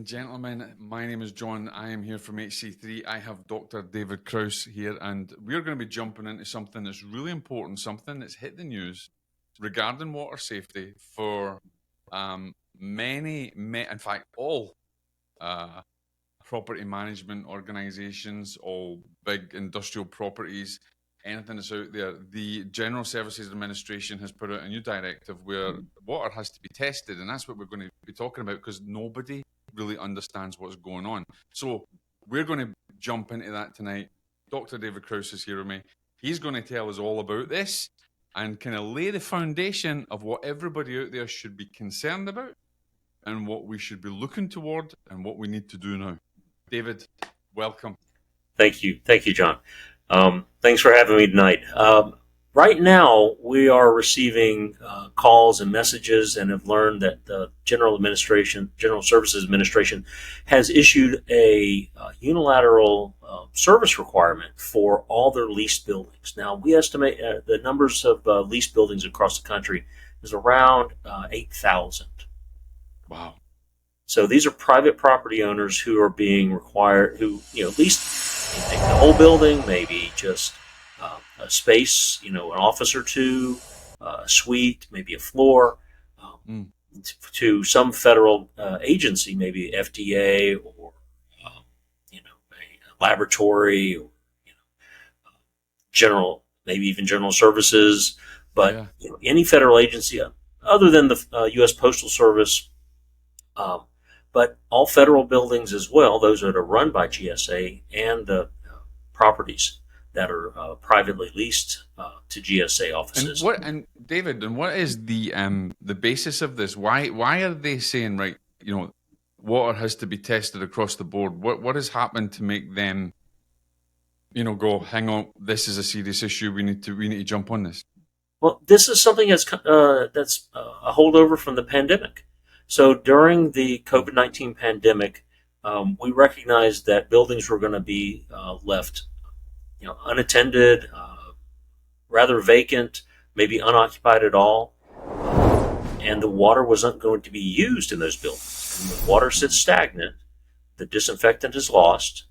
and gentlemen, my name is John. I am here from HC3. I have Dr. David Krause here, and we're going to be jumping into something that's really important, something that's hit the news regarding water safety for in fact, all uh, property management organizations, all big industrial properties, anything that's out there. The General Services Administration has put out a new directive where water has to be tested, and that's what we're going to be talking about because nobody really understands what's going on. So we're going to jump into that tonight. Dr. David Krause is here with me. He's going to tell us all about this and kind of lay the foundation of what everybody out there should be concerned about and what we should be looking toward and what we need to do now. David, welcome. Thank you, John. Thanks for having me tonight. Right now, we are receiving calls and messages, and have learned that the General Services Administration, has issued a unilateral service requirement for all their leased buildings. Now, we estimate the numbers of leased buildings across the country is around 8,000. Wow. So these are private property owners who are being required, lease maybe the whole building, maybe just a space, an office or two, a suite, maybe a floor, to some federal agency, maybe FDA or a laboratory, or maybe even general services, but any federal agency other than the U.S. Postal Service. But all federal buildings as well, those that are run by GSA, and the properties that are privately leased to GSA offices. And David, what is the basis of this? Why are they saying, right, water has to be tested across the board? What has happened to make them, go, hang on, this is a serious issue. We need to jump on this. Well, this is something that's a holdover from the pandemic. So during the COVID-19 pandemic, we recognized that buildings were going to be left, unattended, rather vacant, maybe unoccupied at all, and the water wasn't going to be used in those buildings. And when water sits stagnant, the disinfectant is lost,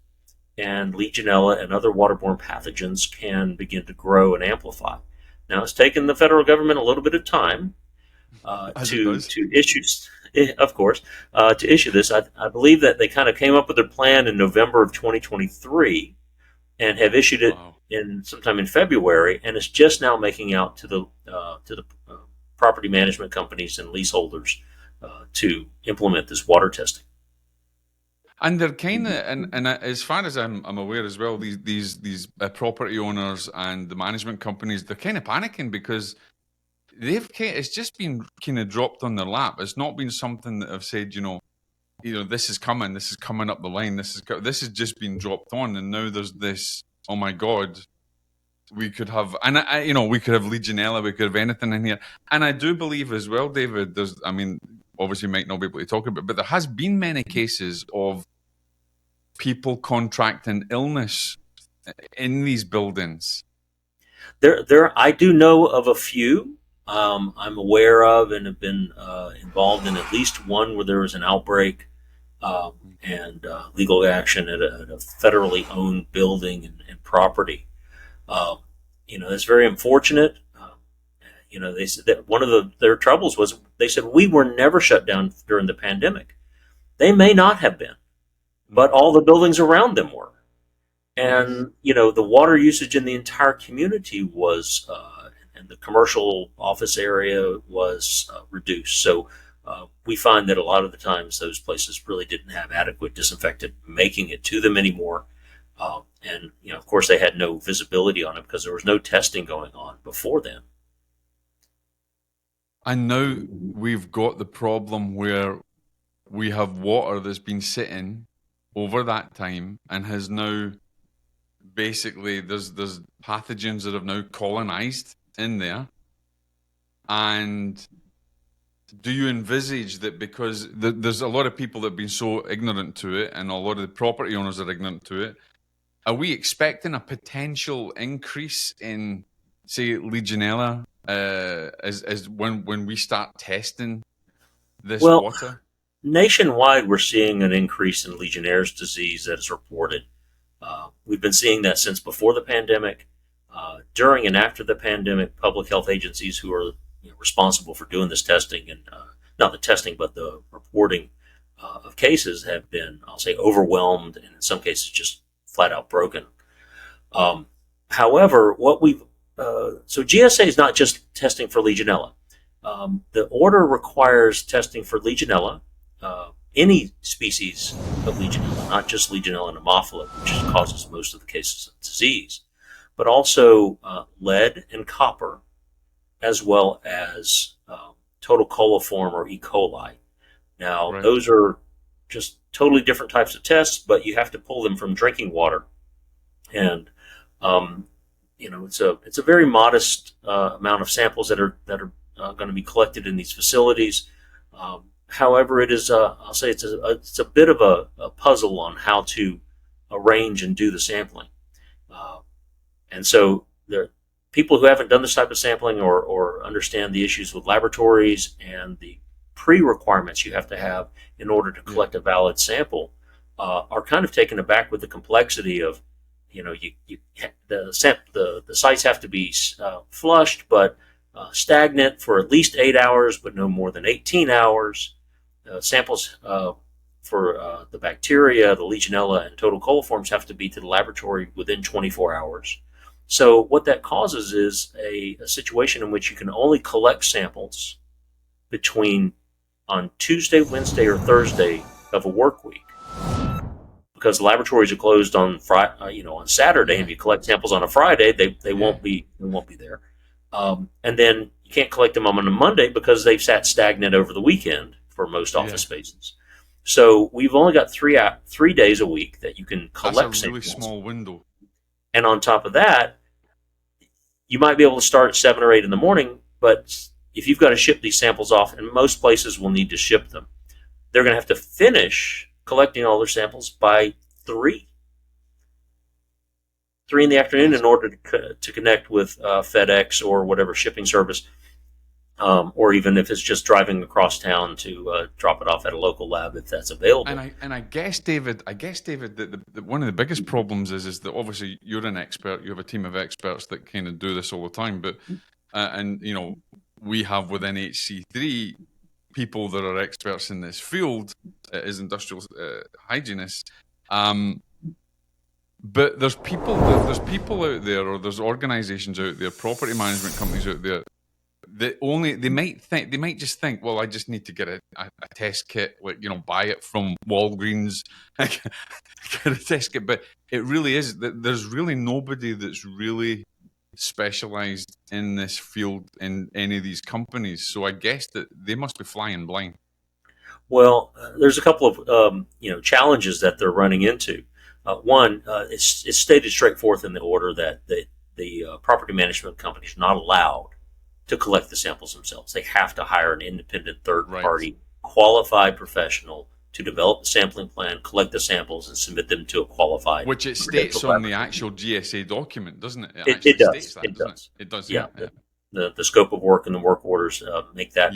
and Legionella and other waterborne pathogens can begin to grow and amplify. Now, it's taken the federal government a little bit of time to issue. Of course, to issue this. I believe that they kind of came up with their plan in November of 2023 and have issued it sometime in February, and it's just now making out to the property management companies and leaseholders to implement this water testing. And they're kind of, and as far as I'm aware as well, these property owners and the management companies, they're kind of panicking because it's just been kind of dropped on their lap. It's not been something that have said, this is coming up the line. This has just been dropped on, and now there's this. Oh my God, we could have, we could have Legionella, we could have anything in here. And I do believe as well, David. Obviously, you might not be able to talk about it, but there has been many cases of people contracting illness in these buildings. I do know of a few. I'm aware of and have been involved in at least one where there was an outbreak and legal action at a federally owned building and property. That's very unfortunate. They said that one of their troubles was they said we were never shut down during the pandemic. They may not have been, but all the buildings around them were. And, the water usage in the entire community was and the commercial office area was reduced. So we find that a lot of the times those places really didn't have adequate disinfectant making it to them anymore. And, of course, they had no visibility on it because there was no testing going on before then. And now we've got the problem where we have water that's been sitting over that time and has now basically, there's pathogens that have now colonized in there. And do you envisage that because there's a lot of people that have been so ignorant to it, and a lot of the property owners are ignorant to it, are we expecting a potential increase in, say, Legionella as when we start testing this water? nationwide, we're seeing an increase in Legionnaire's disease that is reported. We've been seeing that since before the pandemic. During and after the pandemic, public health agencies who are responsible for doing this testing and not the testing, but the reporting of cases have been, I'll say, overwhelmed and in some cases just flat out broken. However, so GSA is not just testing for Legionella. The order requires testing for Legionella, any species of Legionella, not just Legionella pneumophila, which causes most of the cases of disease, but also lead and copper, as well as total coliform or E. coli. Now, Right. those are just totally different types of tests, but you have to pull them from drinking water, and it's a very modest amount of samples that are going to be collected in these facilities. However, it is I'll say it's a bit of a puzzle on how to arrange and do the sampling, and so the people who haven't done this type of sampling or understand the issues with laboratories and the pre-requirements you have to have in order to collect a valid sample are kind of taken aback with the complexity of, the sites have to be flushed, but stagnant for at least 8 hours, but no more than 18 hours. Samples for the bacteria, the Legionella, and total coliforms have to be to the laboratory within 24 hours. So what that causes is a situation in which you can only collect samples between on Tuesday, Wednesday, or Thursday of a work week, because the laboratories are closed on on Saturday, and if you collect samples on a Friday, they won't be there. And then you can't collect them on a Monday because they've sat stagnant over the weekend for most office spaces. So we've only got 3 days a week that you can collect That's a really samples. small window. And on top of that, you might be able to start at 7 or 8 in the morning, but if you've got to ship these samples off, and most places will need to ship them, they're going to have to finish collecting all their samples by 3 in the afternoon in order to connect with FedEx or whatever shipping service, or even if it's just driving across town to drop it off at a local lab if that's available. And I guess, David, that one of the biggest problems is that obviously you're an expert. You have a team of experts that kind of do this all the time. But and we have within HC3 people that are experts in this field as industrial hygienists. But there's people out there, or there's organisations out there, property management companies out there, they might just think, well, I just need to get a test kit, buy it from Walgreens, get a test kit. But it really is that there's really nobody that's really specialised in this field in any of these companies. So I guess that they must be flying blind. Well, there's a couple of challenges that they're running into. One, it's stated straightforth in the order that the property management companies are not allowed to collect the samples themselves. They have to hire an independent third-party qualified professional to develop the sampling plan, collect the samples, and submit them to a qualified. Which it states on the actual GSA document, doesn't it? It does. States that, doesn't it? It does. Yeah. The scope of work and the work orders make that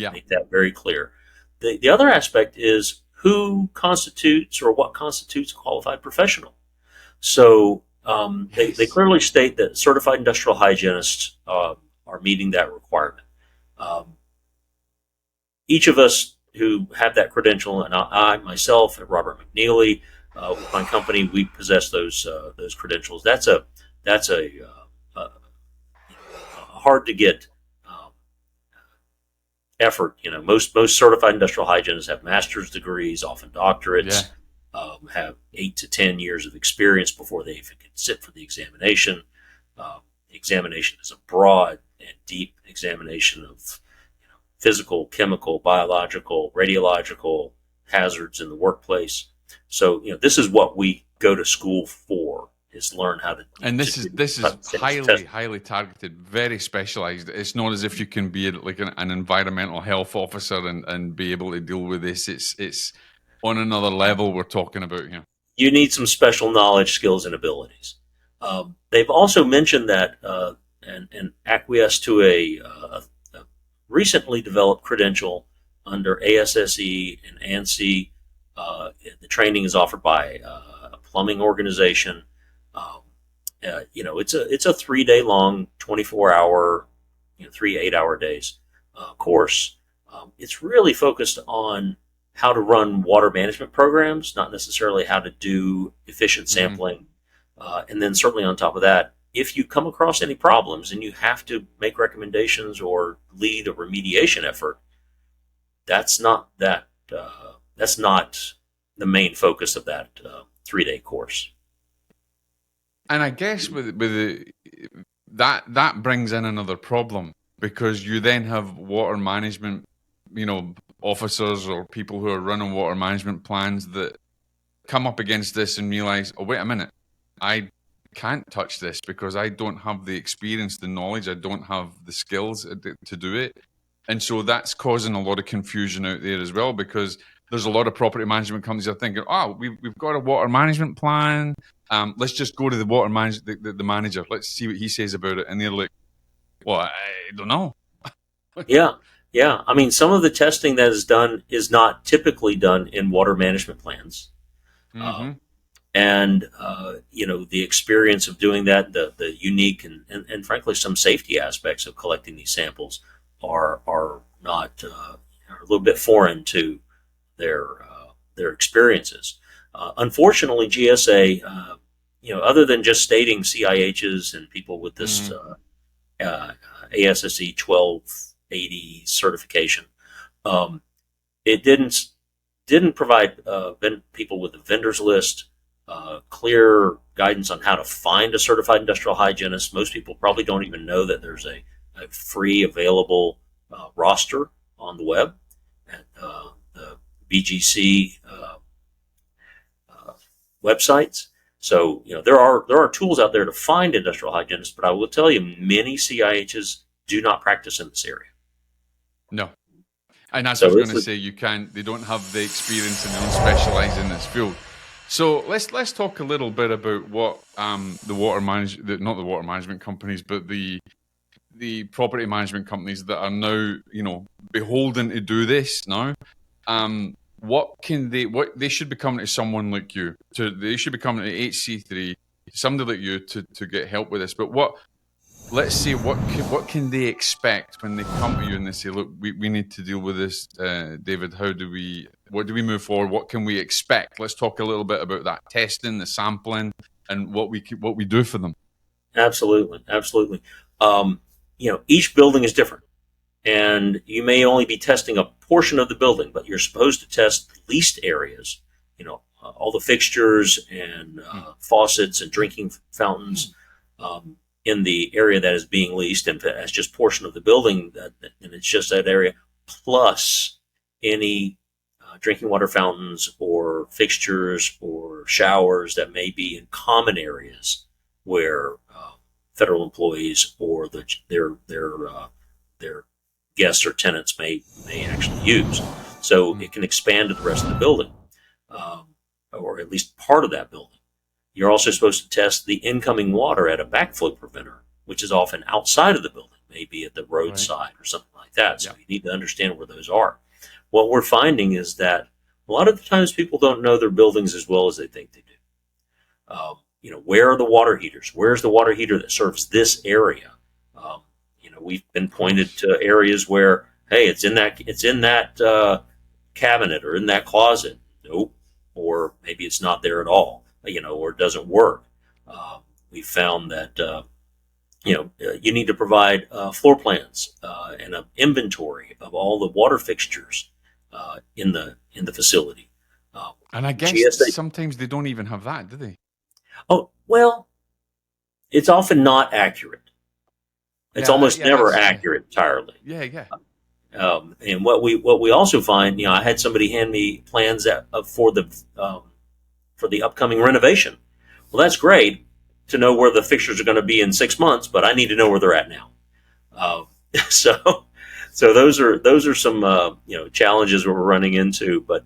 very clear. The other aspect is who constitutes or what constitutes a qualified professional. So they clearly state that certified industrial hygienists are meeting that requirement. Each of us who have that credential, and I myself, at Robert McNeely, with my company, we possess those credentials. That's a hard to get effort. Most certified industrial hygienists have master's degrees, often doctorates, have 8 to 10 years of experience before they even can sit for the examination. The examination is a broad and deep examination of physical, chemical, biological, radiological hazards in the workplace. So this is what we go to school for, is learn how to. And this is highly targeted, very specialized. It's not as if you can be like an environmental health officer and be able to deal with this. It's on another level we're talking about here. You need some special knowledge, skills, and abilities. They've also mentioned that and acquiesced to a recently developed credential under ASSE and ANSI. The training is offered by a plumbing organization. Um, it's a 3 day long, 24 hour, 3 8 hour days course. It's really focused on how to run water management programs, not necessarily how to do efficient sampling. And then certainly on top of that, if you come across any problems and you have to make recommendations or lead a remediation effort, that's not that. That's not the main focus of that 3 day course. And I guess that brings in another problem, because you then have water management, officers or people who are running water management plans that come up against this and realize, oh, wait a minute, I can't touch this because I don't have the experience, the knowledge, I don't have the skills to do it. And so that's causing a lot of confusion out there as well, because there's a lot of property management companies that are thinking, oh, we've got a water management plan. Let's just go to the the manager. Let's see what he says about it. And they're like, well, I don't know. Yeah, yeah. I mean, some of the testing that is done is not typically done in water management plans. Mm-hmm. And the experience of doing that, the unique and frankly some safety aspects of collecting these samples are not are a little bit foreign to their experiences. Unfortunately, GSA, other than just stating CIHs and people with this ASSE 1280 certification, it didn't provide people with a vendors list, clear guidance on how to find a certified industrial hygienist. Most people probably don't even know that there's a free available roster on the web at the BGC websites. So there are tools out there to find industrial hygienists, but I will tell you, many CIHs do not practice in this area. No. And that's So what I was going to say. They don't have the experience and they don't specialize in this field. So let's talk a little bit about what not the water management companies, but the property management companies that are now, beholden to do this now. What they should be coming to someone like you. They should be coming to HC3, somebody like you to get help with this. But let's say what can they expect when they come to you and they say, look, we need to deal with this, David. What do we move forward? What can we expect? Let's talk a little bit about that testing, the sampling, and what we do for them. Absolutely. Each building is different, and you may only be testing a portion of the building, but you're supposed to test leased areas. All the fixtures and faucets and drinking fountains. In the area that is being leased, and that's just portion of the building, and it's just that area, plus any drinking water fountains or fixtures or showers that may be in common areas where federal employees or their guests or tenants may actually use. So it can expand to the rest of the building, or at least part of that building. You're also supposed to test the incoming water at a backflow preventer, which is often outside of the building, maybe at the roadside or something like that. So you need to understand where those are. What we're finding is that a lot of the times people don't know their buildings as well as they think they do. Where are the water heaters? Where's the water heater that serves this area? We've been pointed to areas where, hey, it's in that cabinet or in that closet. Nope. Or maybe it's not there at all. Or it doesn't work. We found that you need to provide floor plans and an inventory of all the water fixtures in the facility. And I guess GSA, sometimes they don't even have that, do they? Oh well, it's often not accurate. It's almost never accurate entirely. Yeah. And what we also find, I had somebody hand me plans for the upcoming renovation. Well, that's great to know where the fixtures are going to be in 6 months, but I need to know where they're at now. So those are some challenges we're running into, but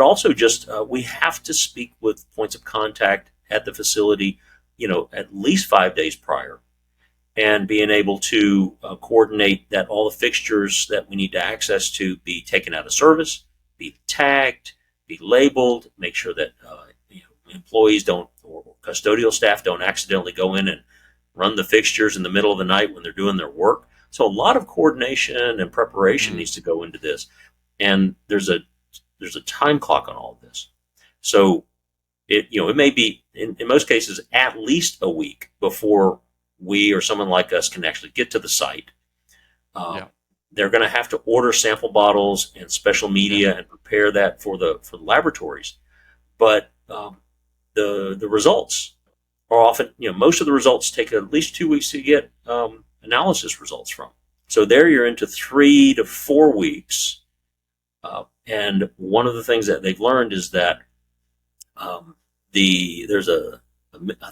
also just we have to speak with points of contact at the facility, at least 5 days prior, and being able to coordinate that all the fixtures that we need to access to be taken out of service, be tagged, be labeled, make sure that employees don't or custodial staff don't accidentally go in and run the fixtures in the middle of the night when they're doing their work. So a lot of coordination and preparation needs to go into this, and there's a time clock on all of this. So it may be in most cases at least a week before we or someone like us can actually get to the site. Yeah. They're going to have to order sample bottles and special media Yeah. and prepare that for the laboratories. But the results are often, most of the results take at least 2 weeks to get analysis results from. So there you're into 3 to 4 weeks. And one of the things that they've learned is that I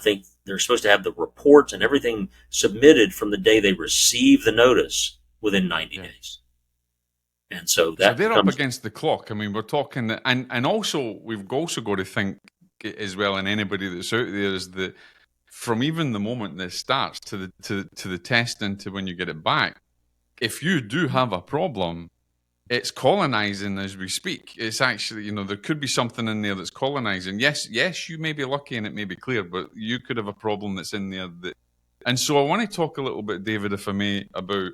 think they're supposed to have the reports and everything submitted from the day they receive the notice within 90 days. And so that they're up against the clock. I mean, we're talking, and also we've also got to think as well, and anybody that's out there, is that from even the moment this starts to the testing to when you get it back, if you do have a problem, it's colonizing as we speak. It's actually, there could be something in there that's colonizing. Yes, you may be lucky and it may be clear, but you could have a problem that's in there. And so I want to talk a little bit, David, if I may, about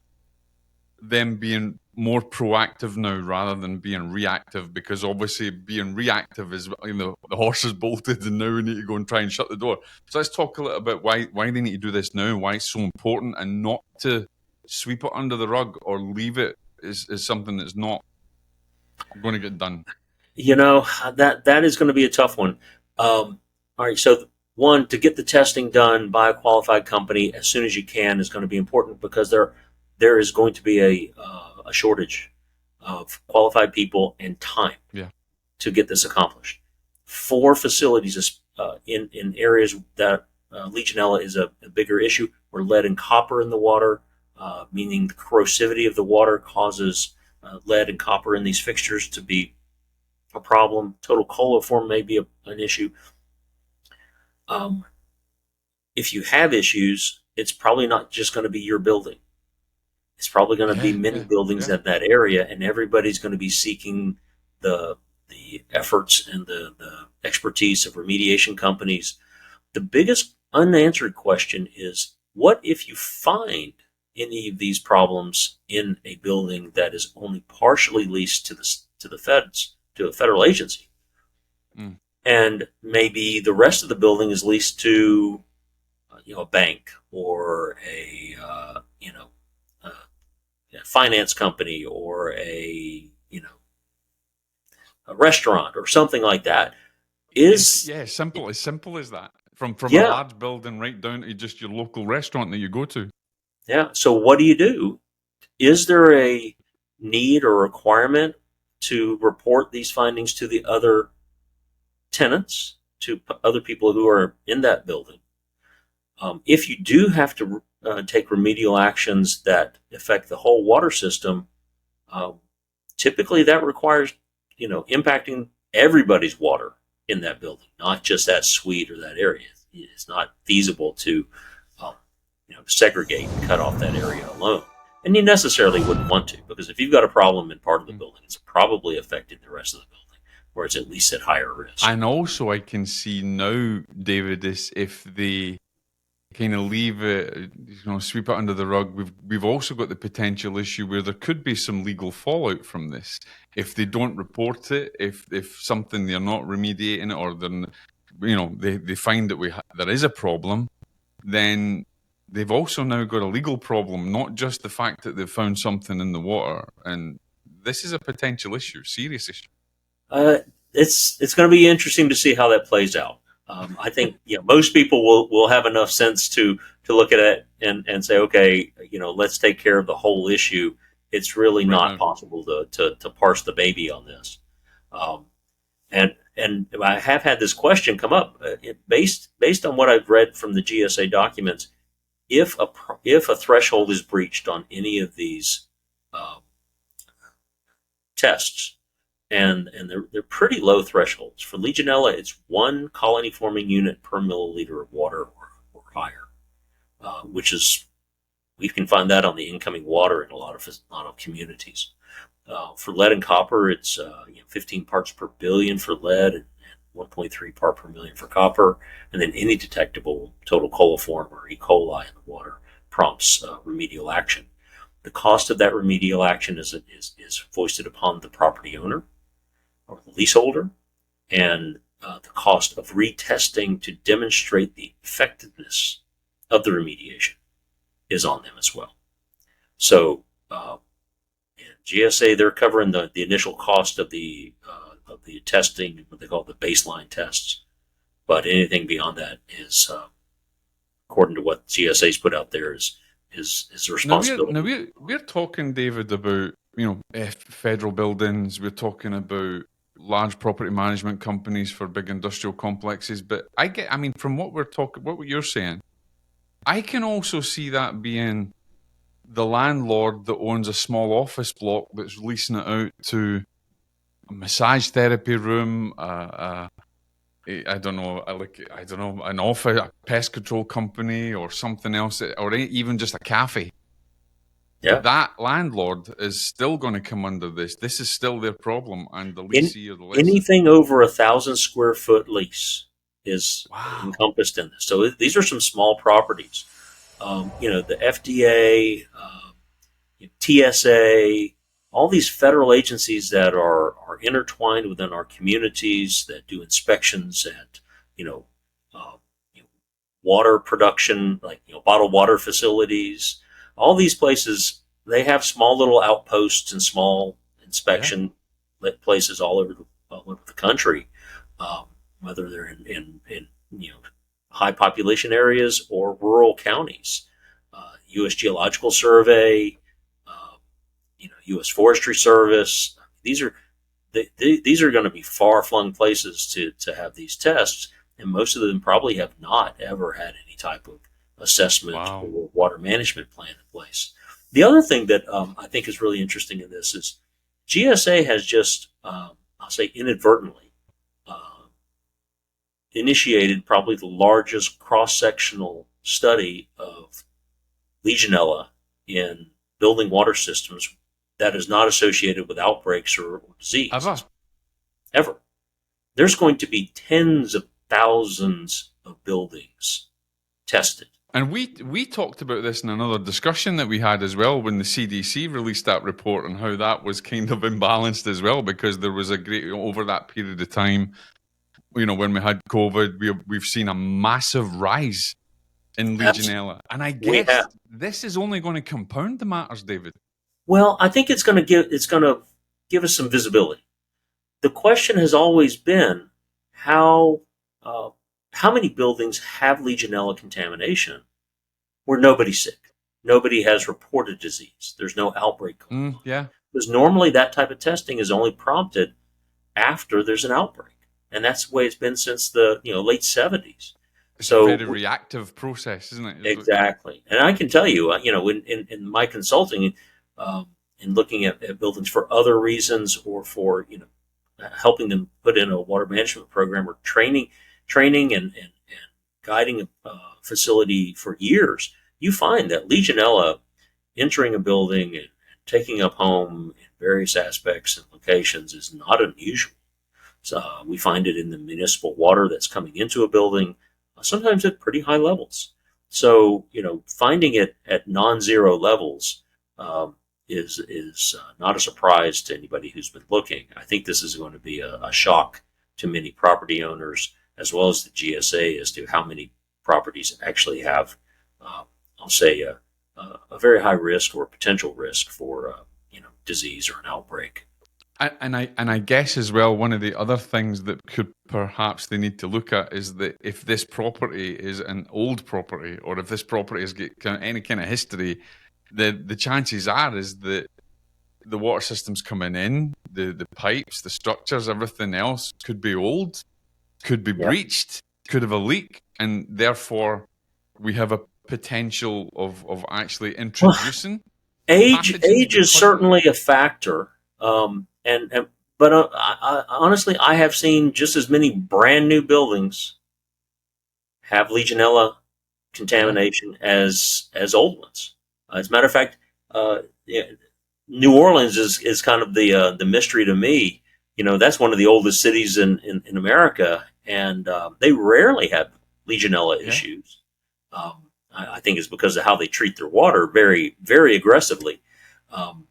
them being more proactive now rather than being reactive, because obviously being reactive is, the horse is bolted and now we need to go and try and shut the door. So let's talk a little bit why they need to do this now, why it's so important, and not to sweep it under the rug or leave it is something that's not going to get done. That is going to be a tough one. All right, so one, to get the testing done by a qualified company as soon as you can is going to be important, because there is going to be a shortage of qualified people and time to get this accomplished. For facilities in areas that Legionella is a bigger issue, where lead and copper in the water, meaning the corrosivity of the water causes lead and copper in these fixtures to be a problem. Total coliform may be an issue. If you have issues, it's probably not just going to be your building. It's probably going to be many buildings in that area, and everybody's going to be seeking the efforts and the expertise of remediation companies. The biggest unanswered question is, what if you find any of these problems in a building that is only partially leased to the feds, to a federal agency, and maybe the rest of the building is leased to a bank or a finance company or a restaurant or something like that. Simple as that. From a large building right down to just your local restaurant that you go to. Yeah. So what do you do? Is there a need or requirement to report these findings to the other tenants, to other people who are in that building? If you do have to take remedial actions that affect the whole water system, typically that requires, impacting everybody's water in that building, not just that suite or that area. It's not feasible to, segregate and cut off that area alone. And you necessarily wouldn't want to, because if you've got a problem in part of the building, it's probably affecting the rest of the building, where it's at least at higher risk. And also I can see now, David, is if they kind of leave it, sweep it under the rug, we've also got the potential issue where there could be some legal fallout from this. If they don't report it, if something, they're not remediating it, or they find that there is a problem, then they've also now got a legal problem, not just the fact that they've found something in the water. And this is a potential issue, serious issue. It's going to be interesting to see how that plays out. I think most people will have enough sense to look at it and say, okay, let's take care of the whole issue. It's really not possible to parse the baby on this. And I have had this question come up based on what I've read from the GSA documents. If a threshold is breached on any of these tests, and they're pretty low thresholds. For Legionella, it's 1 colony-forming unit per milliliter of water or higher, which is We can find that on the incoming water in a lot of communities. For lead and copper, it's 15 parts per billion for lead and 1.3 part per million for copper, and then any detectable total coliform or E. coli in the water prompts remedial action. The cost of that remedial action is foisted upon the property owner or the leaseholder, and the cost of retesting to demonstrate the effectiveness of the remediation is on them as well. So, in GSA, they're covering the initial cost of the testing, what they call the baseline tests. But anything beyond that is, according to what GSA's put out there, is the responsibility. We're talking, David, about federal buildings. We're talking about large property management companies for big industrial complexes. But from what you're saying, I can also see that being the landlord that owns a small office block that's leasing it out to a massage therapy room, I don't know, an office, a pest control company, or something else, or even just a cafe. Yeah. That landlord is still going to come under this. This is still their problem, and the leasee or the lessee. Anything over 1,000 square foot lease is encompassed in this. So these are some small properties. The FDA, TSA, all these federal agencies that are intertwined within our communities that do inspections at, water production, like, bottled water facilities. All these places, they have small little outposts and small inspection places all over the country, whether they're in high population areas or rural counties. U.S. Geological Survey, U.S. Forestry Service. These are going to be far-flung places to have these tests, and most of them probably have not ever had any type of assessment or water management plan in place. The other thing that I think is really interesting in this is GSA has just, I'll say inadvertently, initiated probably the largest cross-sectional study of Legionella in building water systems that is not associated with outbreaks or disease. Ever. There's going to be tens of thousands of buildings tested. And we talked about this in another discussion that we had as well when the CDC released that report and how that was kind of imbalanced as well, because there was a great, over that period of time, when we had COVID, we've seen a massive rise in Legionella. And I guess this is only going to compound the matters, David. Well, I think it's going to give us some visibility. The question has always been how many buildings have Legionella contamination where nobody's sick, nobody has reported disease, there's no outbreak going on. Yeah, because normally that type of testing is only prompted after there's an outbreak, and that's the way it's been since the late 70s. It's a very reactive process, isn't it? Exactly. And I can tell you, in my consulting, in looking at buildings for other reasons or for, helping them put in a water management program or training and guiding a facility for years, you find that Legionella entering a building and taking up home in various aspects and locations is not unusual. So we find it in the municipal water that's coming into a building, sometimes at pretty high levels. So, finding it at non-zero levels is not a surprise to anybody who's been looking. I think this is going to be a shock to many property owners as well as the GSA as to how many properties actually have, I'll say, a very high risk or potential risk for disease or an outbreak. And I guess as well, one of the other things that could perhaps they need to look at is that if this property is an old property, or if this property has got any kind of history, the chances are is that the water systems coming in, the pipes, the structures, everything else could be old, could be breached, could have a leak, and therefore we have a potential of actually introducing age is certainly a factor. But honestly, I have seen just as many brand new buildings have Legionella contamination as old ones. As a matter of fact, yeah, New Orleans is kind of the mystery to me. That's one of the oldest cities in America, and they rarely have Legionella Yeah, issues. I think it's because of how they treat their water very, very aggressively. Um,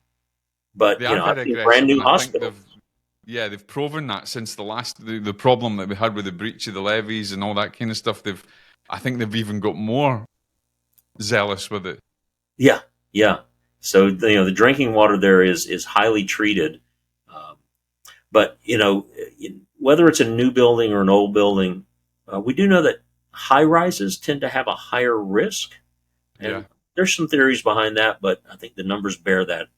but they are I've very seen brand aggressive, new and I think hospitals. they've proven that since the problem that we had with the breach of the levees and all that kind of stuff. I think they've even got more zealous with it. Yeah, yeah. So the drinking water there is highly treated. Um, but whether it's a new building or an old building, we do know that high rises tend to have a higher risk, Yeah, and there's some theories behind that, but I think the numbers bear that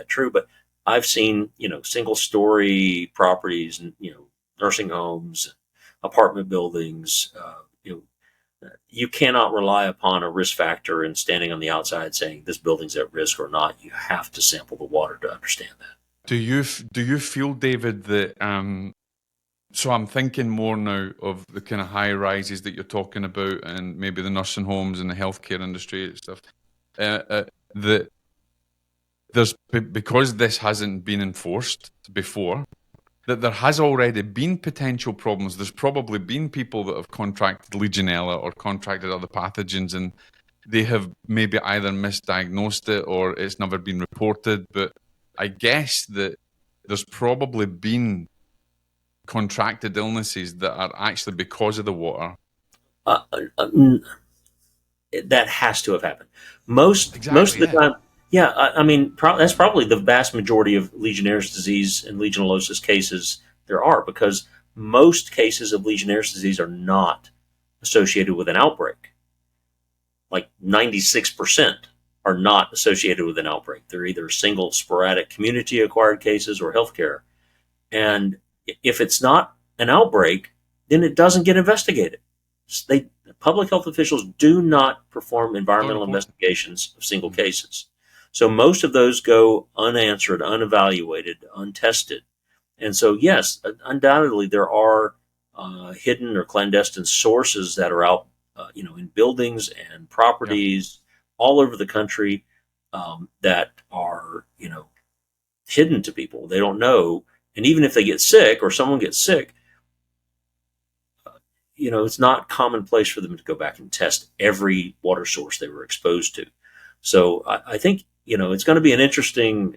true. But I've seen single story properties and nursing homes, apartment buildings. You cannot rely upon a risk factor and standing on the outside saying this building's at risk or not. You have to sample the water to understand that. do you feel, David, that so I'm thinking more now of the kind of high rises that you're talking about, and maybe the nursing homes and the healthcare industry and stuff. That because this hasn't been enforced before, that there has already been potential problems. There's probably been people that have contracted Legionella or contracted other pathogens, and they have maybe either misdiagnosed it or it's never been reported. But I guess that there's probably been contracted illnesses that are actually because of the water. Uh, uh, that has to have happened. Most Exactly, of the yeah. time, yeah. I mean, that's probably the vast majority of Legionnaire's disease and Legionellosis cases there are, because most cases of Legionnaire's disease are not associated with an outbreak. Like 96% are not associated with an outbreak. They're either single sporadic community acquired cases or healthcare. Yeah. And if it's not an outbreak, then it doesn't get investigated. They Public health officials do not perform It's not environmental important. investigations of single Mm. cases. So most of those go unanswered, unevaluated, untested. And so, yes, undoubtedly there are hidden or clandestine sources that are out, in buildings and Yeah. properties all over the country, that are, hidden to people. They don't know. And even if they get sick or someone gets sick, it's not commonplace for them to go back and test every water source they were exposed to. So I think it's going to be an interesting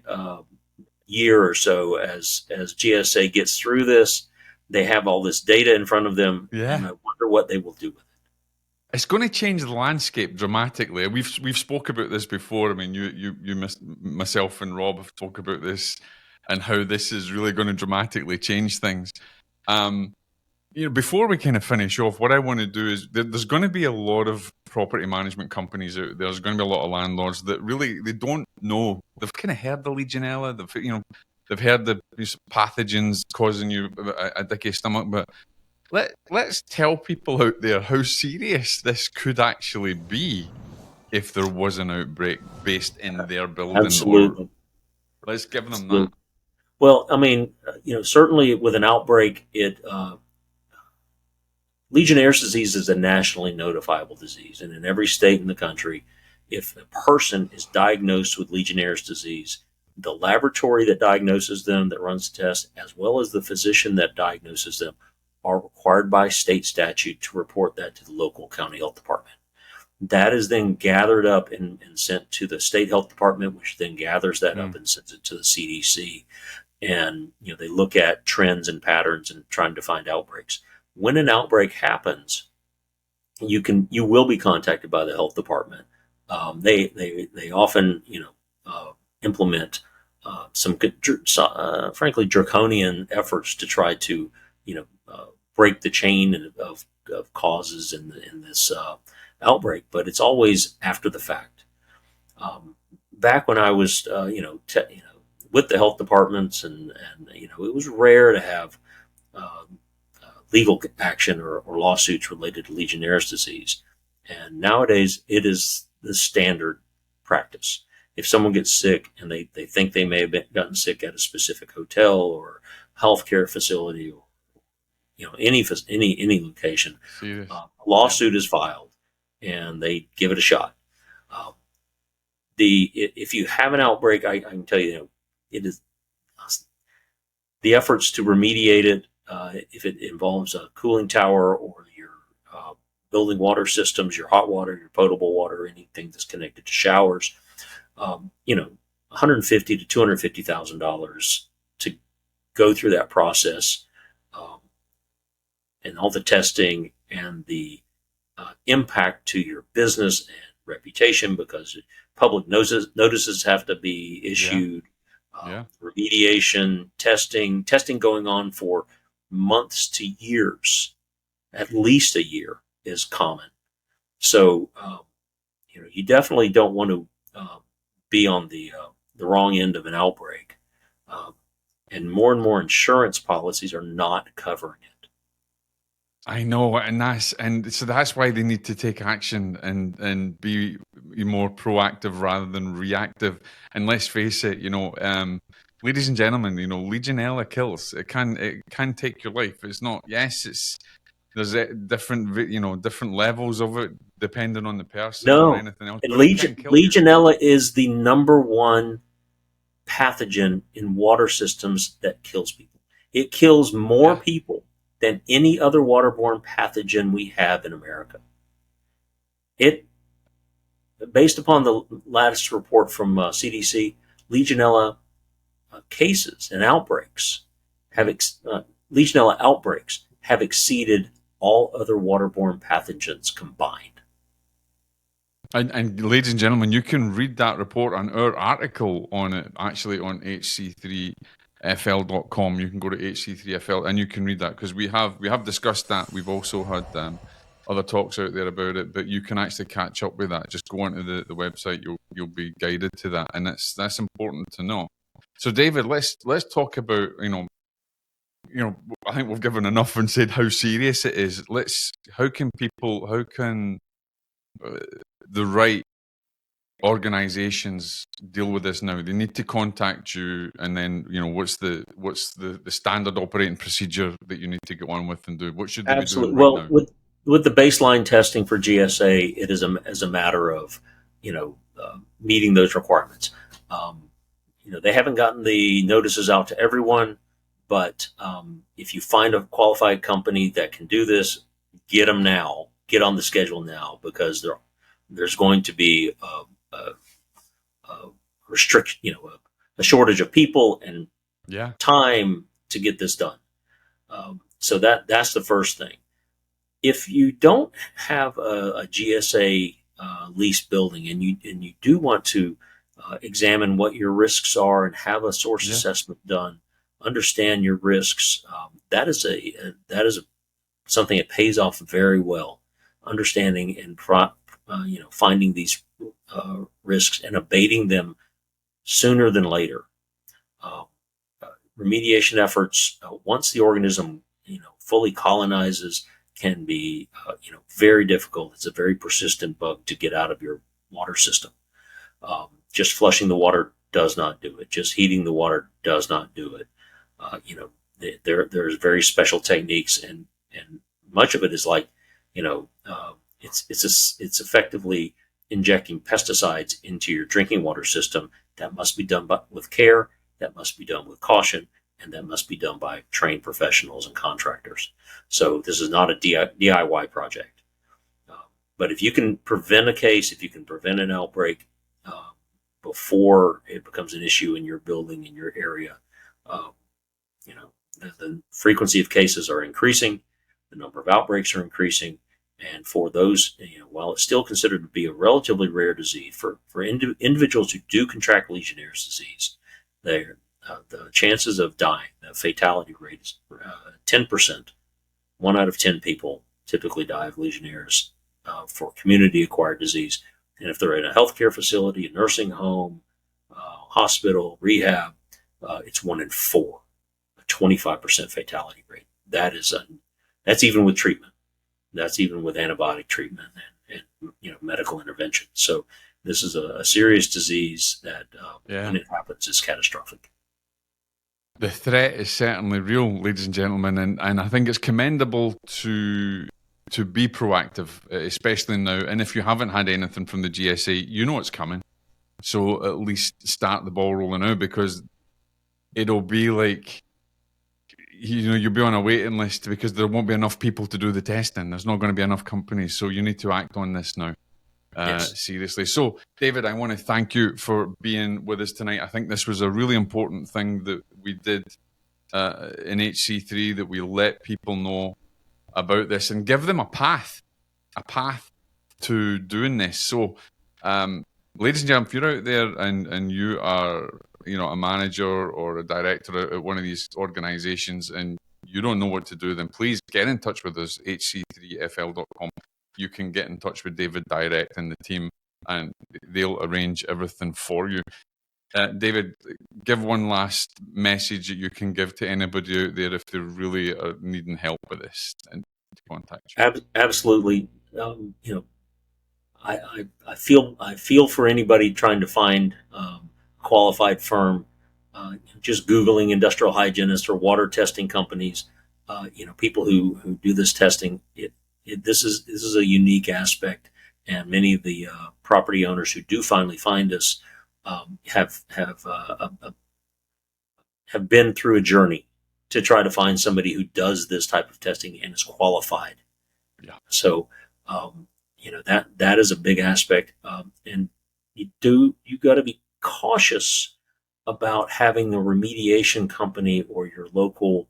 year or so as GSA gets through this. They have all this data in front of them, and Yeah. I wonder what they will do with it. It's going to change the landscape dramatically. We've spoke about this before. I mean, myself and Rob have talked about this and how this is really going to dramatically change things. Um, before we kind of finish off, what I want to do is there's going to be a lot of property management companies out there. There's going to be a lot of landlords that really they don't know. They've kind of heard the Legionella. They've heard the pathogens causing you a dicky stomach, but let's tell people out there how serious this could actually be if there was an outbreak based in their building, or Absolutely, let's give them that. absolutely. Well, I mean, certainly with an outbreak, Legionnaire's disease is a nationally notifiable disease, and in every state in the country, if a person is diagnosed with Legionnaire's disease, the laboratory that diagnoses them, that runs the test, as well as the physician that diagnoses them, are required by state statute to report that to the local county health department. That is then gathered up and sent to the state health department, which then gathers that up Mm, and sends it to the CDC. And they look at trends and patterns and trying to find outbreaks. When an outbreak happens, you will be contacted by the health department. They often implement some frankly draconian efforts to try to break the chain of causes in this outbreak, but it's always after the fact. Back when I was with the health departments, and it was rare to have uh, legal action or lawsuits related to Legionnaire's disease. And nowadays, it is the standard practice. If someone gets sick and they think they may have gotten sick at a specific hotel or healthcare facility, or any location, serious. a Yeah. lawsuit is filed and they give it a shot. Uh, if you have an outbreak, I can tell you, it is the efforts to remediate it. If it involves a cooling tower or your building water systems, your hot water, your potable water, anything that's connected to showers, $150,000 to $250,000 to go through that process, and all the testing and the impact to your business and reputation, because public notices have to be issued. Remediation, testing going on for months to years, at least a year is common. So, you definitely don't want to be on the wrong end of an outbreak. And more insurance policies are not covering it. I know, and so that's why they need to take action and be more proactive rather than reactive. And let's face it, ladies and gentlemen, Legionella kills. It can take your life. It's not. Yes, there's different levels of it depending on the person or No, anything else. and But it can kill you. Legionella is the number one pathogen in water systems that kills people. It kills more people than any other waterborne pathogen we have in America. Based upon the latest report from CDC, Legionella cases and outbreaks Legionella outbreaks have exceeded all other waterborne pathogens combined. And ladies and gentlemen, you can read that report on our article on it, actually on hc3fl.com. You can go to hc3fl and you can read that, because we have discussed that. We've also had other talks out there about it, but you can actually catch up with that. Just go onto the website. You'll be guided to that, and that's important to know. So, David, let's talk about I think we've given enough and said how serious it is. How can the right organizations deal with this now? They need to contact you, and then what's the standard operating procedure that you need to get on with and do? What should they be doing right now? With the baseline testing for GSA, it is as a matter of meeting those requirements. They haven't gotten the notices out to everyone, but if you find a qualified company that can do this, get them now. Get on the schedule now, because there's going to be a restriction, a shortage of people and time to get this done. So that's the first thing. If you don't have a GSA leased building, and you do want to examine what your risks are and have a source assessment done, understand your risks, that is something that pays off very well. Understanding and finding these risks and abating them sooner than later. Remediation efforts, once the organism fully colonizes, can be very difficult. It's a very persistent bug to get out of your water system. Just flushing the water does not do it. Just heating the water does not do it. There's very special techniques, and much of it is like it's effectively injecting pesticides into your drinking water system. That must be done with care. That must be done with caution, and that must be done by trained professionals and contractors. So this is not a DIY project. But if you can prevent a case, if you can prevent an outbreak before it becomes an issue in your building, in your area, the frequency of cases are increasing, the number of outbreaks are increasing, and for those, while it's still considered to be a relatively rare disease, for individuals who do contract Legionnaire's disease, the chances of dying, the fatality rate is 10%. 1 out of 10 people typically die of Legionnaire's for community-acquired disease. And if they're in a healthcare facility, a nursing home, hospital, rehab, it's 1 in 4, a 25% fatality rate. That's even with treatment. That's even with antibiotic treatment and medical intervention. So this is a serious disease that when it happens is catastrophic. The threat is certainly real, ladies and gentlemen, and I think it's commendable to be proactive, especially now. And if you haven't had anything from the GSA, you know it's coming. So at least start the ball rolling now, because it'll be like, you'll be on a waiting list because there won't be enough people to do the testing. There's not going to be enough companies. So you need to act on this now. Yes. Seriously. So, David, I want to thank you for being with us tonight. I think this was a really important thing that we did in HC3, that we let people know about this and give them a path to doing this. So, ladies and gentlemen, if you're out there and you are, a manager or a director at one of these organizations and you don't know what to do, then please get in touch with us, hc3fl.com. You can get in touch with David direct and the team, and they'll arrange everything for you. David, give one last message that you can give to anybody out there if they really are needing help with this and to contact you. Absolutely. I feel for anybody trying to find a qualified firm. Just Googling industrial hygienists or water testing companies, people who do this testing. This is a unique aspect, and many of the property owners who do finally find us have been through a journey to try to find somebody who does this type of testing and is qualified. Yeah. So, that is a big aspect, and you got to be cautious about having the remediation company or your local,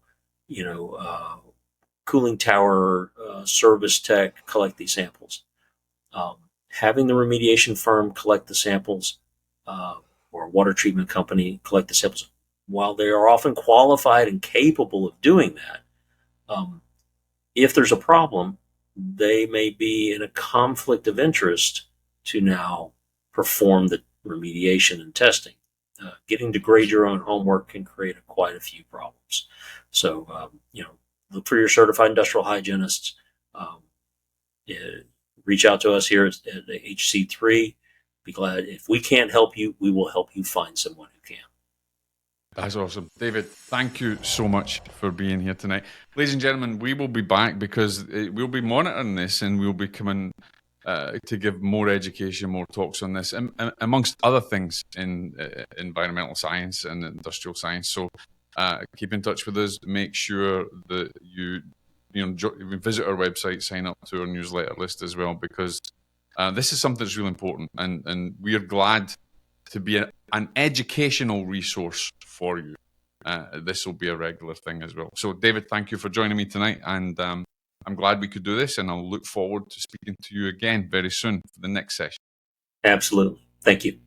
cooling tower service tech collect these samples. Having the remediation firm collect the samples, or a water treatment company collect the samples, while they are often qualified and capable of doing that, if there's a problem, they may be in a conflict of interest to now perform the remediation and testing. Getting to grade your own homework can create quite a few problems. So, look for your certified industrial hygienists. Reach out to us here at HC3. Be glad if we can't help you, we will help you find someone who can. That's awesome. David, thank you so much for being here tonight. Ladies and gentlemen, we will be back because we'll be monitoring this and we'll be coming to give more education, more talks on this, amongst other things in environmental science and industrial science. So keep in touch with us. Make sure that you visit our website, sign up to our newsletter list as well, because this is something that's really important, and we are glad to be an educational resource for you. This will be a regular thing as well. So, David, thank you for joining me tonight, and I'm glad we could do this, and I'll look forward to speaking to you again very soon for the next session. Absolutely. Thank you.